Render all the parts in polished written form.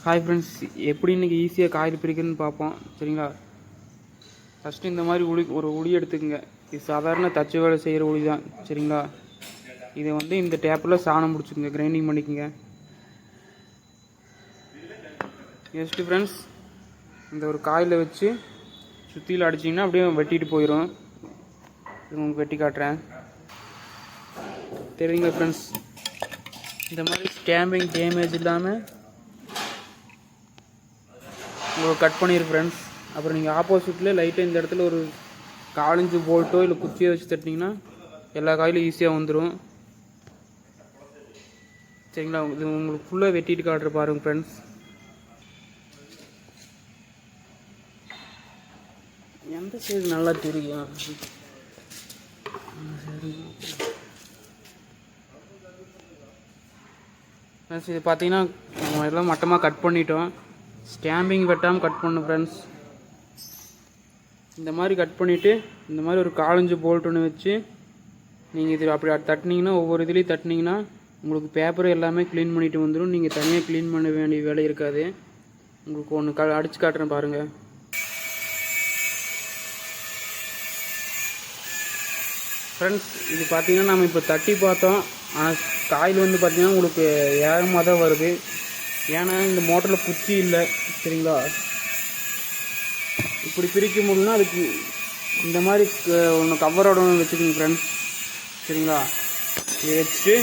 Hi friends, எப்படி இன்றைக்கி ஈஸியாக காயில் பிரிக்கிறதுன்னு பார்ப்போம். சரிங்களா? ஃபஸ்ட்டு இந்த மாதிரி ஒரு உளி எடுத்துக்கோங்க. இது சாதாரண தச்சு வேலை செய்கிற உளி தான். சரிங்களா? இதை இந்த டேப்பில் சாணம் பிடிச்சிக்கோங்க, கிரைண்டிங் பண்ணிக்கோங்க. நெக்ஸ்ட்டு ஃப்ரெண்ட்ஸ், இந்த ஒரு காயில் வச்சு சுற்றியில் அடிச்சிங்கன்னா அப்படியே வெட்டிட்டு போயிடும். இது உங்களுக்கு வெட்டி காட்டுறேன். தெரியுங்களா ஃப்ரெண்ட்ஸ்? இந்த மாதிரி ஸ்டாம்பிங் டேமேஜ் இல்லாமல் உங்களுக்கு கட் பண்ணிடு ஃப்ரெண்ட்ஸ். அப்புறம் நீங்கள் ஆப்போசிட்டில் லைட்டாக இந்த இடத்துல ஒரு 4 இன்ச்சு போல்ட்டோ இல்லை குச்சியோ வச்சு தட்டினீங்கன்னா எல்லா காயிலும் ஈஸியாக வந்துடும். சரிங்களா? இது உங்களுக்கு ஃபுல்லாக வெட்டிட்டு காட்டுற பாருங்கள் ஃப்ரெண்ட்ஸ். எந்த சைடு நல்லா தெரியும்? ஃப்ரெண்ட்ஸ், இது பார்த்தீங்கன்னா நம்ம எல்லாம் மட்டமாக கட் பண்ணிட்டோம். ஸ்டாம்பிங் வெட்டாமல் கட் பண்ணணும் ஃப்ரெண்ட்ஸ். இந்த மாதிரி கட் பண்ணிவிட்டு இந்த மாதிரி ஒரு 4 இன்ச்சு போல்ட் ஒன்று வச்சு நீங்கள் இது அப்படி தட்டினீங்கன்னா, ஒவ்வொரு இதுலேயும் தட்டினீங்கன்னா உங்களுக்கு பேப்பர் எல்லாமே க்ளீன் பண்ணிட்டு வந்துடும். நீங்கள் தனியாக க்ளீன் பண்ண வேண்டிய வேலை இருக்காது. உங்களுக்கு ஒன்று அடித்து காட்டுறேன் பாருங்கள். ஃப்ரெண்ட்ஸ், இது பார்த்தீங்கன்னா நம்ம இப்போ தட்டி பார்த்தோம். ஆனால் காயில் பார்த்தீங்கன்னா உங்களுக்கு ஏகமாக தான் வருது. ஏன்னா இந்த மோட்டரில் குச்சி இல்லை. சரிங்களா? இப்படி பிரிக்க முடியும்னா அதுக்கு இந்த மாதிரி ஒன்று கவரோட ஒன்று வச்சுக்கோங்க ஃப்ரெண்ட்ஸ். சரிங்களா? இதை வச்சுட்டு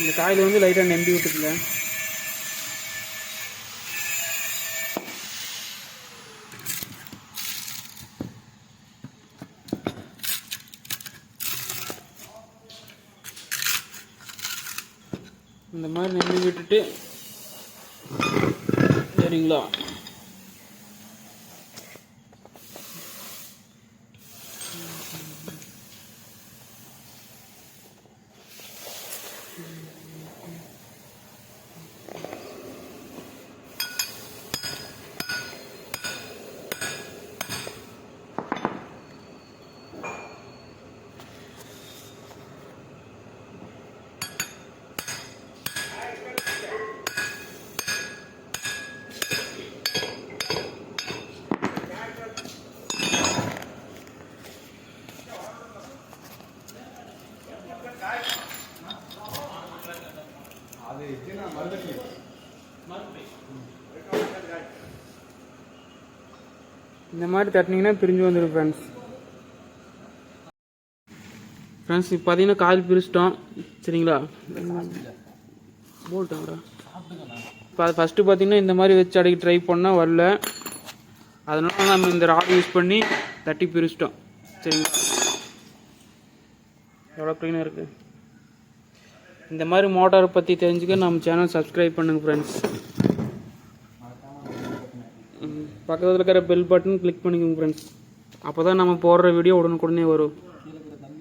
இந்த காயில் லைட்டாக நம்பி விட்டுக்குங்க. இந்த மாதிரி நம்பி விட்டுட்டு, சரிங்களா, இந்த மாதிரி தட்டினீங்கன்னா பிரிஞ்சு வந்துடும் ஃப்ரெண்ட்ஸ். ஃப்ரெண்ட்ஸ், இப்போ பார்த்தீங்கன்னா காயில் பிரிச்சிட்டோம். சரிங்களா? போல்ட்டாங்கடா. இப்போ அது ஃபஸ்ட்டு பார்த்தீங்கன்னா இந்த மாதிரி வச்சு அடிக்க ட்ரை பண்ணால் வரல. அதனால நம்ம இந்த ராட் யூஸ் பண்ணி தட்டி பிரிச்சிட்டோம். சரிங்களா? எவ்வளோ க்ளீனாக இருக்குது. இந்த மாதிரி மோட்டாரை பற்றி தெரிஞ்சுக்க நம்ம சேனல் சப்ஸ்கிரைப் பண்ணுங்கள் ஃப்ரெண்ட்ஸ். பக்கத்தில் இருக்கிற பெல் பட்டன் கிளிக் பண்ணிக்கோங்க ஃப்ரெண்ட்ஸ். அப்போ தான் நம்ம போடுற வீடியோ உடனுக்குடனே வரும்.